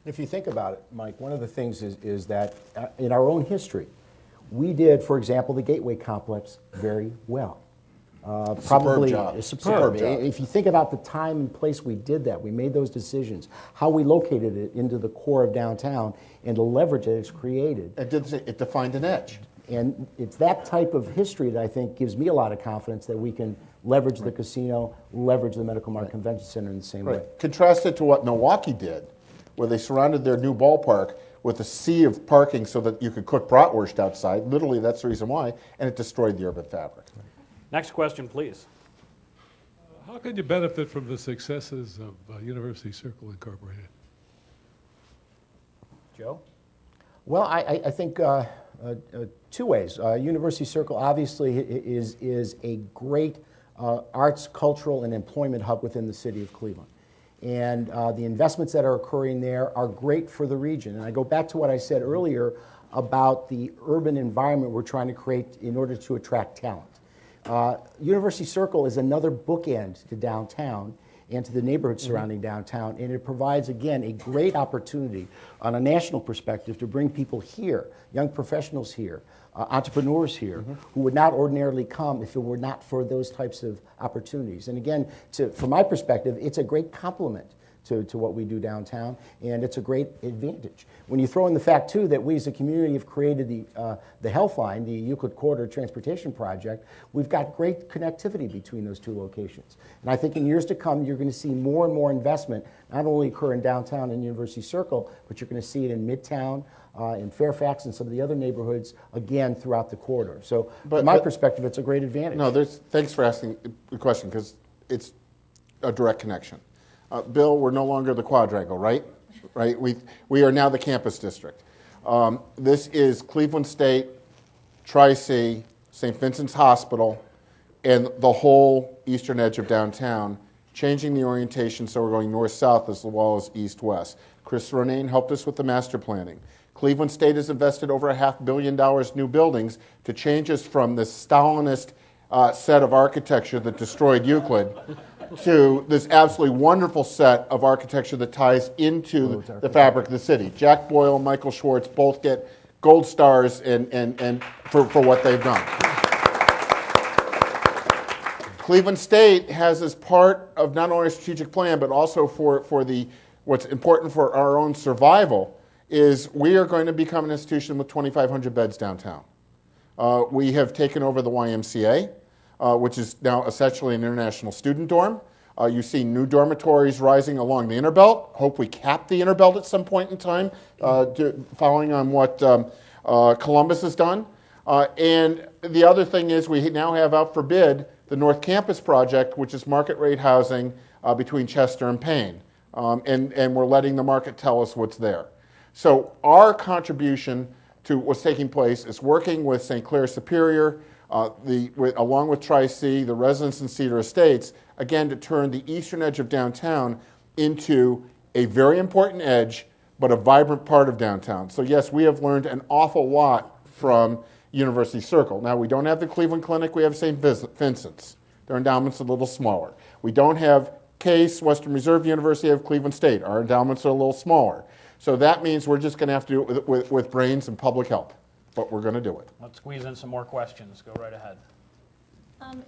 If you think about it, Mike, one of the things is that in our own history, we did, for example, the Gateway Complex very well. Probably superb. If you think about the time and place we did that, we made those decisions, how we located it into the core of downtown, and the leverage that it's created. It defined an edge. And it's that type of history that I think gives me a lot of confidence that we can leverage the casino, leverage the Medical Mart Convention Center in the same way. Contrast it to what Milwaukee did, where they surrounded their new ballpark with a sea of parking so that you could cook bratwurst outside. Literally, that's the reason why, and it destroyed the urban fabric. Next question, please. How can you benefit from the successes of University Circle Incorporated? Joe? Well, I think two ways. University Circle obviously is a great arts, cultural, and employment hub within the city of Cleveland. And the investments that are occurring there are great for the region. And I go back to what I said earlier about the urban environment we're trying to create in order to attract talent. University Circle is another bookend to downtown and to the neighborhood surrounding downtown, and it provides, again, a great opportunity on a national perspective to bring people here, young professionals here, entrepreneurs here, who would not ordinarily come if it were not for those types of opportunities. And again, from my perspective, it's a great complement to what we do downtown, and it's a great advantage. When you throw in the fact, too, that we as a community have created the Healthline, the Euclid Corridor Transportation Project, we've got great connectivity between those two locations. And I think in years to come, you're going to see more and more investment, not only occur in downtown and University Circle, but you're going to see it in Midtown, in Fairfax, and some of the other neighborhoods, again, throughout the corridor. So from my perspective, it's a great advantage. No, thanks for asking the question, because it's a direct connection. Bill, we're no longer the quadrangle, right? Right. We are now the campus district. This is Cleveland State, Tri-C, St. Vincent's Hospital, and the whole eastern edge of downtown, changing the orientation so we're going north-south as well as east-west. Chris Ronayne helped us with the master planning. Cleveland State has invested over $500 million new buildings to change us from the Stalinist set of architecture that destroyed Euclid to this absolutely wonderful set of architecture that ties into the fabric of the city. Jack Boyle and Michael Schwartz both get gold stars for what they've done. Cleveland State has, as part of not only a strategic plan, but also for what's important for our own survival, is we are going to become an institution with 2,500 beds downtown. We have taken over the YMCA, which is now essentially an international student dorm. You see new dormitories rising along the Interbelt. Hope we cap the Interbelt at some point in time, following on what Columbus has done. And the other thing is we now have out for bid the North Campus project, which is market rate housing between Chester and Payne. And we're letting the market tell us what's there. So our contribution to what's taking place is working with St. Clair Superior, along with Tri-C, the residents in Cedar Estates, again, to turn the eastern edge of downtown into a very important edge, but a vibrant part of downtown. So yes, we have learned an awful lot from University Circle. Now, we don't have the Cleveland Clinic, we have St. Vincent's. Their endowment's a little smaller. We don't have Case, Western Reserve University of Cleveland State. Our endowments are a little smaller. So that means we're just going to have to do it with brains and public help. But we're going to do it. Let's squeeze in some more questions. Go right ahead.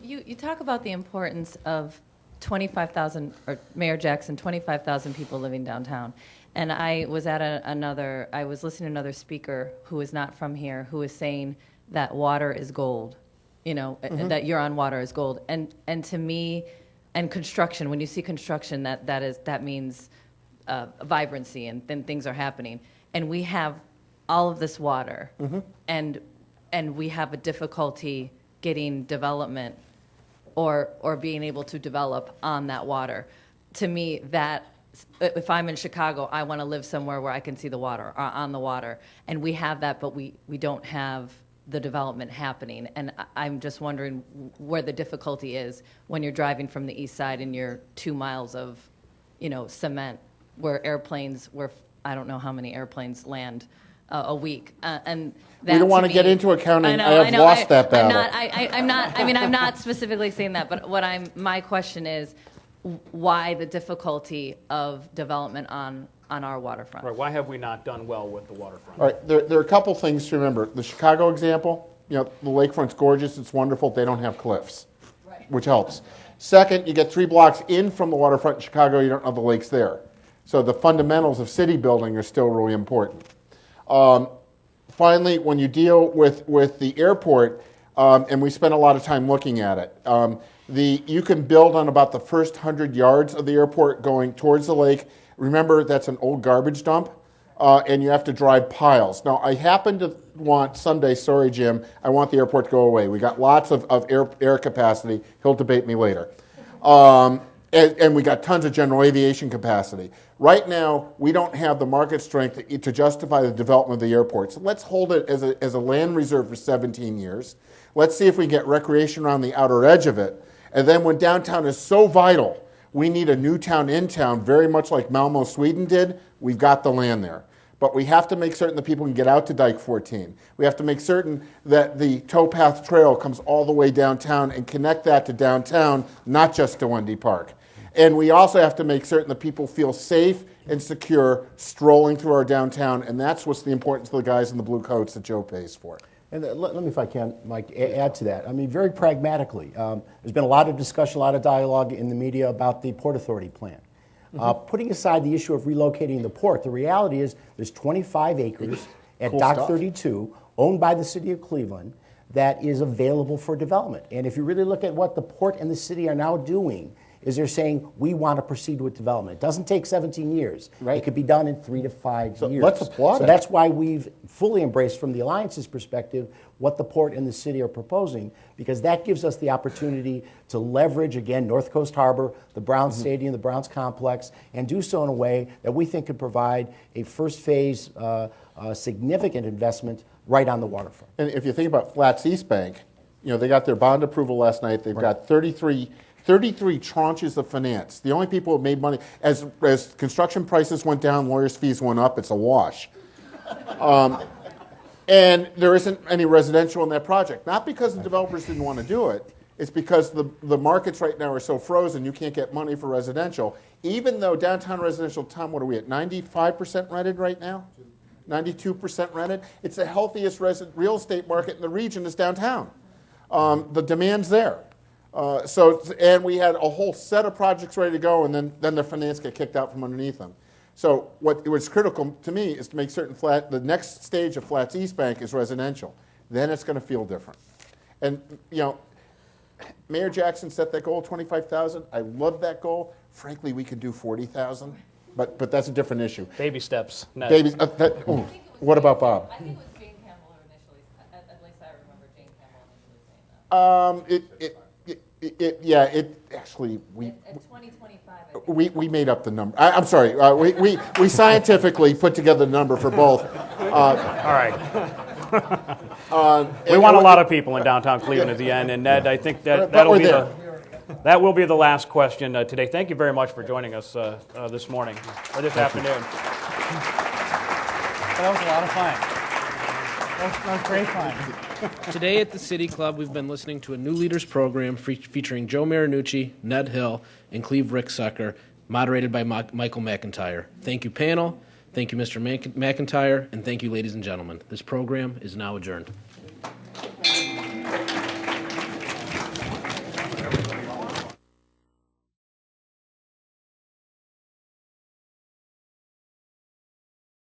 You talk about the importance of 25,000, or Mayor Jackson, 25,000 people living downtown. And I was at I was listening to another speaker who is not from here, who was saying that water is gold, that you're on water is gold. And to me, and construction, when you see construction, that means vibrancy, and then things are happening. And we have all of this water, and we have a difficulty getting development or being able to develop on that water. To me, that if I'm in Chicago, I want to live somewhere where I can see the water, on the water. And we have that, but we don't have the development happening. And I'm just wondering where the difficulty is when you're driving from the east side and you're 2 miles of, cement, where I don't know how many airplanes land a week. And that, we don't want to get into accounting. I have lost that battle. I'm not specifically saying that, but my question is, why the difficulty of development on our waterfront. Right, why have we not done well with the waterfront? All right, there are a couple things to remember. The Chicago example, the lakefront's gorgeous, it's wonderful, they don't have cliffs, which helps. Second, you get 3 blocks in from the waterfront in Chicago, you don't know the lake's there. So the fundamentals of city building are still really important. Finally, when you deal with the airport, and we spent a lot of time looking at it, you can build on about the first 100 yards of the airport going towards the lake. Remember, that's an old garbage dump, and you have to drive piles. Now, I happen to want someday, sorry, Jim, I want the airport to go away. We got lots of air capacity. He'll debate me later. And we got tons of general aviation capacity. Right now, we don't have the market strength to justify the development of the airport. So let's hold it as a land reserve for 17 years. Let's see if we can get recreation around the outer edge of it. And then when downtown is so vital, we need a new town in town, very much like Malmo, Sweden did. We've got the land there. But we have to make certain that people can get out to Dyke 14. We have to make certain that the towpath trail comes all the way downtown and connect that to downtown, not just to Wendy Park. And we also have to make certain that people feel safe and secure strolling through our downtown, and that's what's the importance of the guys in the blue coats that Joe pays for. And let me, if I can, Mike, add to that. I mean, very pragmatically, there's been a lot of discussion, a lot of dialogue in the media about the Port Authority plan. Putting aside the issue of relocating the port, the reality is there's 25 acres at Cool Dock stuff. 32, owned by the city of Cleveland, that is available for development. And if you really look at what the port and the city are now doing, is they're saying, we want to proceed with development. It doesn't take 17 years. Right. It could be done in 3 to 5 So years. let's applaud So it. that's why we've fully embraced, from the Alliance's perspective, what the port and the city are proposing, because that gives us the opportunity to leverage, again, North Coast Harbor, the Browns Stadium, the Browns Complex, and do so in a way that we think could provide a first phase significant investment right on the waterfront. And if you think about Flats East Bank, they got their bond approval last night. They've got 33 tranches of finance. The only people who made money, as construction prices went down, lawyers' fees went up, it's a wash. And there isn't any residential in that project. Not because the developers didn't want to do it, it's because the markets right now are so frozen, you can't get money for residential. Even though downtown residential, Tom, what are we at, 95% rented right now? 92% rented? It's the healthiest real estate market in the region is downtown. The demand's there. And we had a whole set of projects ready to go, and then the finance get kicked out from underneath them. So what's critical to me is to make certain the next stage of Flats East Bank is residential. Then it's going to feel different. And Mayor Jackson set that goal of 25,000. I love that goal. Frankly, we could do 40,000, but that's a different issue. Baby steps. Ned. Babies. What about Bob? I think it was Jane Campbell who initially, at least I remember Jane Campbell initially saying that. Actually, At 2025, we made up the number. I'm sorry. We scientifically put together the number for both. All right. We want a lot of people in downtown Cleveland at the end, and Ned, I think that that will be the last question today. Thank you very much for joining us this morning or this afternoon. That was a lot of fun. That was great fun. Today at the City Club, we've been listening to a new leaders program featuring Joe Marinucci, Ned Hill, and Cleve Ricksecker, moderated by Michael McIntyre. Thank you, panel. Thank you, Mr. McIntyre. And thank you, ladies and gentlemen. This program is now adjourned.